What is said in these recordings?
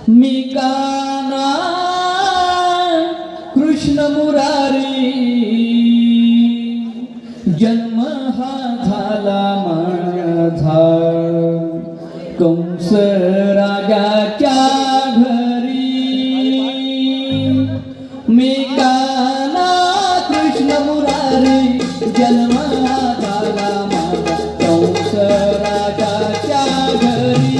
मी काना कृष्ण मुरारी जन्म हा झाला माझा कंस राजाच्या घरी मी काना कृष्ण मुरारी जन्म हा झाला माझा कंस राजाच्या घरी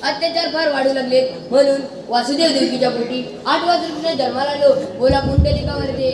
अत्याचार फार वाढू लागले म्हणून वासुदेव देवकीच्या पोटी 8 वर्षांपूर्वी जन्माला आलो. बोला पुंडलिकावर ते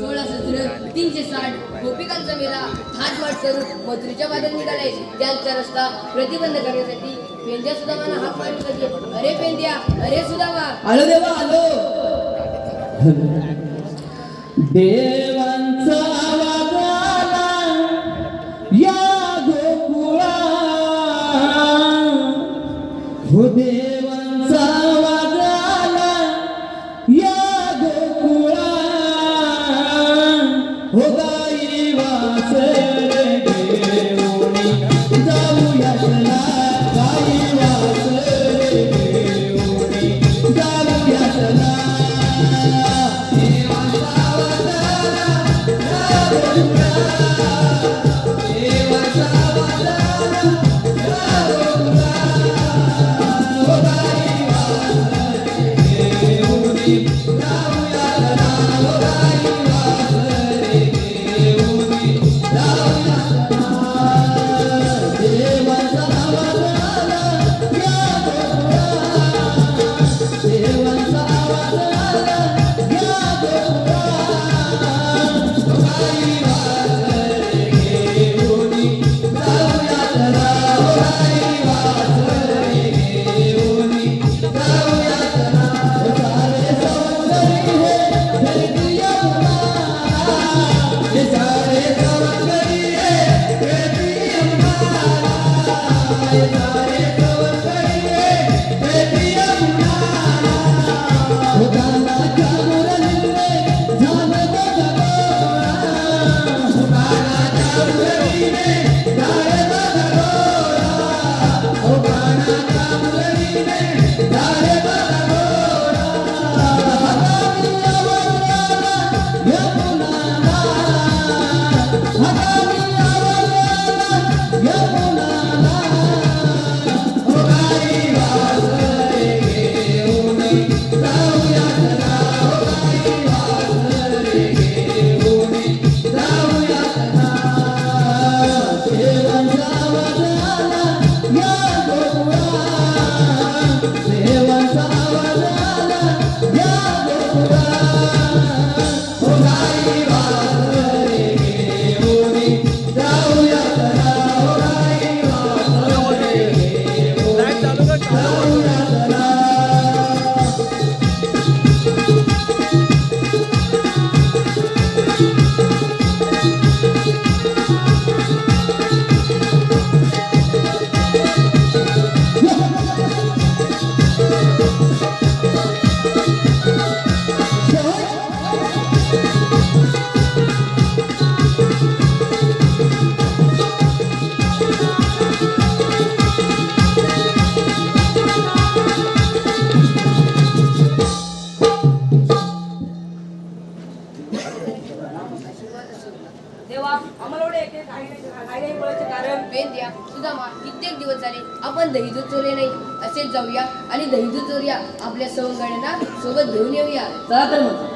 16 सत्र 360 गोपिकांचा मेला थाटमाट करून मथुरेच्या बाहेर निघाले. त्यांचा रस्ता प्रतिबंध करण्यासाठी पेंद्या सुदामाला हाक मारली होती. अरे पेंद्या, अरे सुदामा. आलो देवा आलो. देवांचा आवाज आला या गोकुळा हो देवांचा आवाज आला या गोकुळा हो गाई वासरे घेऊनी जाऊया चला गाई वासरे घेऊनी जाऊया चला देवांचा आवाज आला देवा आम्हाला एवढे एक काही बोलायचे कारण पेंद्या सुदामा कित्येक दिवस झाले आपण दहीदूध चोरले नाही. असेच जाऊया आणि दहीदूध चोरूया. आपल्या सवंगड्यांना सोबत घेऊन येऊया. चला तर मग.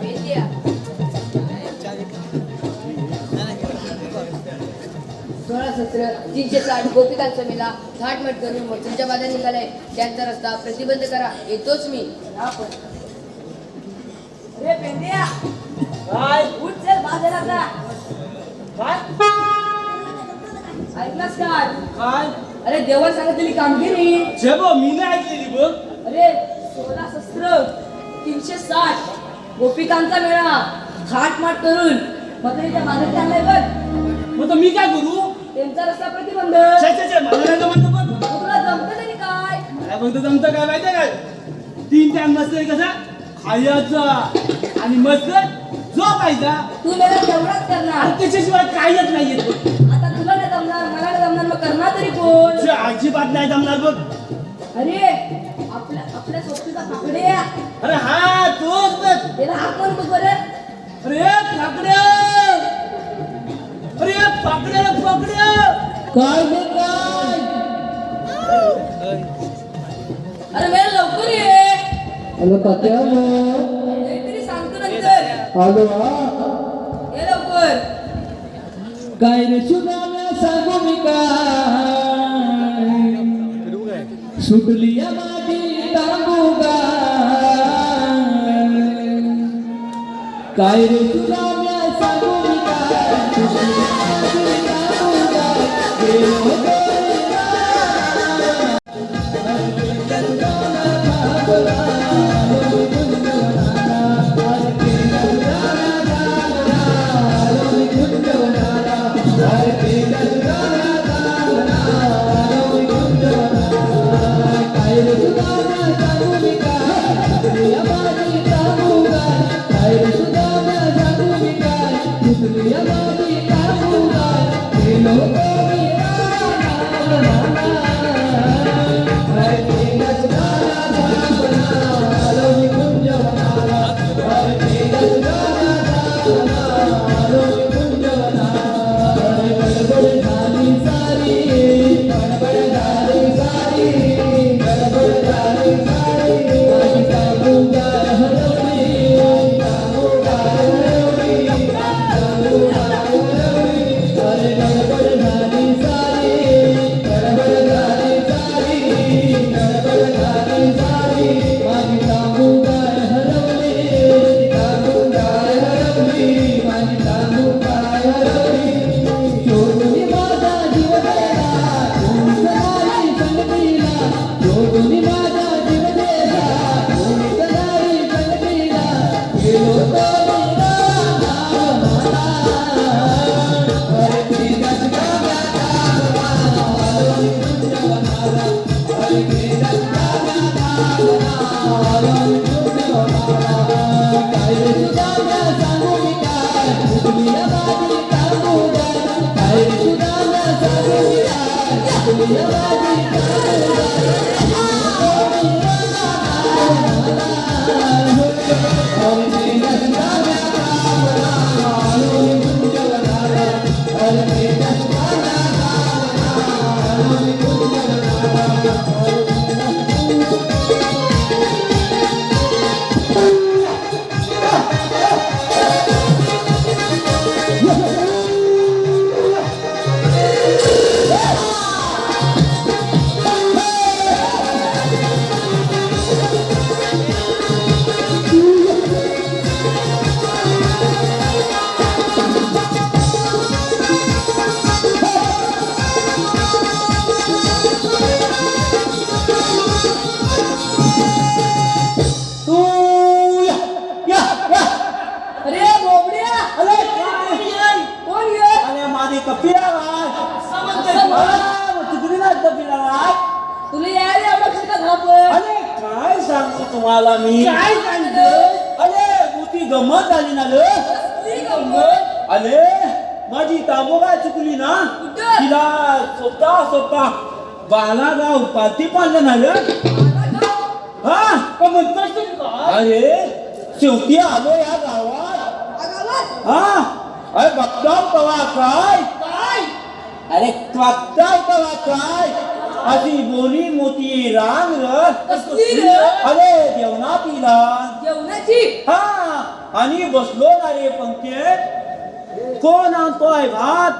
पेंद्या 16-17-360 गोपिकांचा मेला थाटमाट करून मथुरेच्या बाजार निघालाय. त्यांचा रस्ता प्रतिबंध करा. येतोच मी. अरे पेंड्या काय उठ चल बाजारात जा. काय ऐकलास काय काय अरे देवाला सांगितलेली कामगिरी जेबो मी नाही ऐकलेली बघ. अरे 16-17-360 गोपिकांचा मेळा थाटमाट करून मथुरेच्या बाजारात आणलाय बघ. मग तर मी काय करू? त्यांचा रस्ता प्रतिबंध. छे छे छे मला नाही जमत बघ. मग तुला जमतं तरी काय मला फक्त जमतं काय माहितीये काय? 3 टाइम मस्त कसा खायचा आणि मस्त झोपायचा. तू मेळा तेवढाच करणार. आणि त्याच्याशिवाय काहीच नाही येत बघ. आता तुला नाही जमणार मला नाही जमणार मग करणार तरी कोण. छे, अजिबात नाही जमणार बघ. अरे आपल्या आपल्या सोबतीचा पाकड्या अरे हा तोच बघ. त्याला हाक मारून बघ बरं. अरे पाकड्या अरे पाकड्या पाकड्या काय रे काय? अरे मेळ लवकर ये. आलो तात्या काहीतरी सांगतो नंतर. आलो ये लवकर. काय रे सुनाम्या सांगू मी काय सुटली या माझी तांबू काय रे सुनाम्या सांगू मी काय अरे बोबड्या अरे काय ये? कोण ये अरे माझी कपिला चुकली ना कपिला तुला यायला एवढं कसं का घाबर अरे काय सांगू तुम्हाला मी काय सांगतो अरे मोठी गंमत झाली ना ग कसली गंमत अरे माझी ताबोगा चुकली ना कुठं? तिला स्वतः बालागाव पाती पाडलं ना ग हा का म्हणतोस तू काय अरे शेवटी आलो या गावात गावात हा अरे बघताव तवा काय काय अरे बघताव तवा काय अशी बोली मोठी रांग र कसली रे? अरे जेवणातीला जेवणाची हा आणि बसलो ना रे पंक्तीत कोण आणतोय भात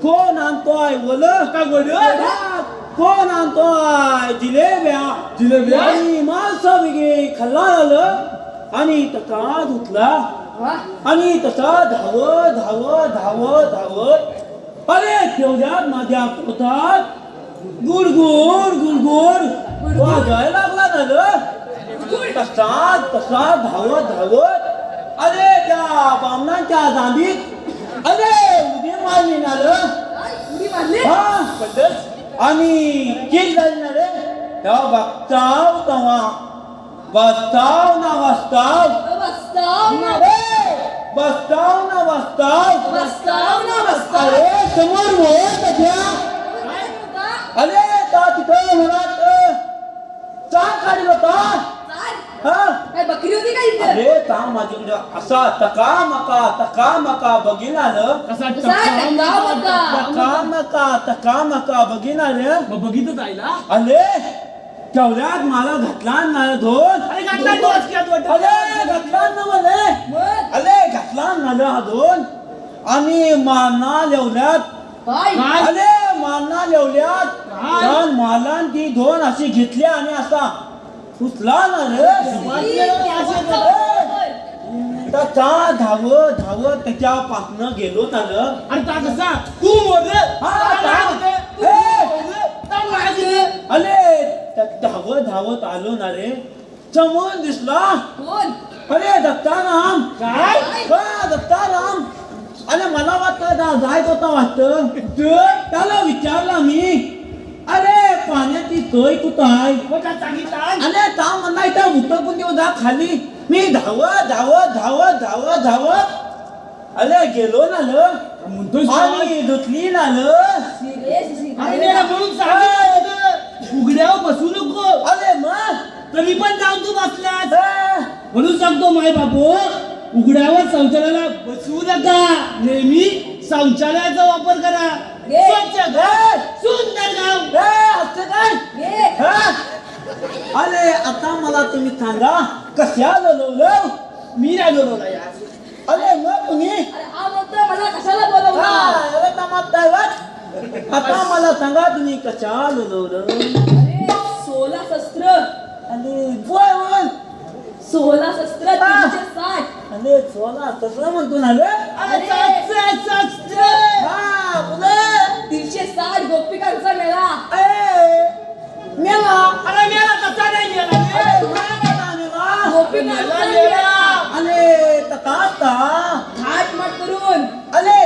कोण आणतोय वल काय भात कोण आणतोय जिलेब्या आणि माणसं वेगळी खाल्ला आलं आणि तसा धुतला वा आणि तसा धावत अरे तेवढ्यात माझ्या पोटात गुडगुड वाजायला लागला ना ग तसा धावत अरे त्या बामणांच्या दांडीत अरे उडी मारली ना रे उडी मारली हा पद्धत आणि किल झाली ना रे तेव्हा बघताव तेव्हा बसताव ना बसताव ना बसताव ना बसताव अरे समोर बोल त्याच्या काय होता अरे ता तिथं मला चाक काढला होता चाल हा काय बकरी होती का इथे अरे ता माझ्याकडे असा तका मका बघीन आलं कसा तका मका बघीन आलं मग बघितच आईला अरे तेवढ्यात मला घातला ना धोन अरे घातला तो अरे घातला ना मला मग अरे घातला ना हा दोन आणि माना लेवल्यात काय अरे माना लेवल्यात कारण माला ती दोन अशी घेतल्या आणि असा सुचला ना रे तसा धावत त्याच्या पाकनं गेलो ना ग अरे ता कसा तू मोर हा अरे धावत धावत आलो ना रे, चमून दिसला. कोण अरे दत्ताराम. काय दत्ताराम. अरे मला वाटतं जायच होता वाटतं. त्याला विचारला मी, अरे पाण्याची सोय कुठं आहे. अरे ता म्हणला इथं उतरपून देऊ जा खाली. मी धावत धावत धावत धावत धावत अरे गेलो ना ल आणि धुतली ना ल. उघड्यावर बसू नको. अरे मग तरी पण जाऊन तू बसलास म्हणून सांगतो माय बापू, उघड्यावर शौचालयाला बसवू नका. नेहमी शौचालयाचा वापर करा. घे. स्वच्छ घर, सुंदर गाव. असं काय. घे. हा? अरे आता मला तुम्ही सांगा कशाला लवलं. मी नाही बोलवला यार. अरे मग तुम्ही अरे हा म्हणतोय मला कशाला बोलवला. अरे तमात काय वाट. आता मला सांगा तुम्ही कशाला लवलं. अरे 16 शस्त्र, अरे बोल 16 शस्त्र 360. अरे सोला तसं म्हणतो ना रे. अरे हा पुढे 360 गोपिकांचा मेळा. मेला. अरे मेला कसा नाही गेला रे? मेला. गोपिकांचा मेळा. अरे तकाता. थाटमाट करून. अरे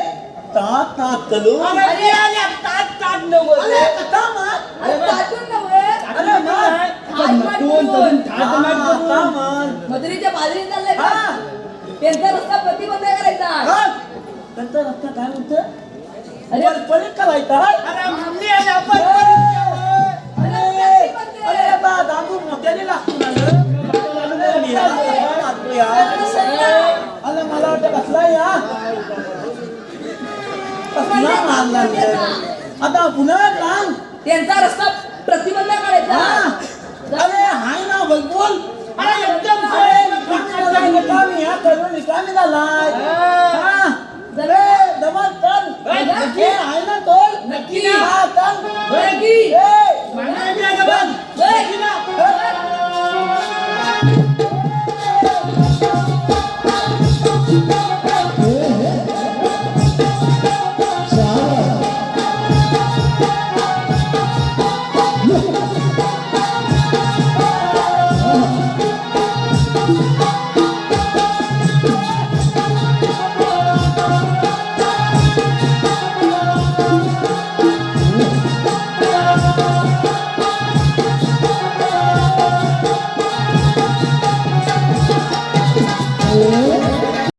ताता तलू. अरे मेला ताट नव्हतं. अरे कथा मत. अरे ताटून नव्हे, अरे मग. थाटमाट करून. आता मन. मधुरीच्या बाजरी चाललंय हा. का? त्यांचा रस्ता प्रतिबंध करायचा. त्यांचा रस्ता काय म्हणतं. अरे पलीत करायचा. अरे मेला पण अरे आता दांडू मोठ्याने लागतो ना ग. अरे मला वाटतं कसला या कसला मारला रे. आता पुन्हा सांग. त्यांचा रस्ता प्रतिबंध करायचा. अरे हाय ना बोल. अरे एकदम रिकामी हा करून रिकामी झालाय. दमाल कर.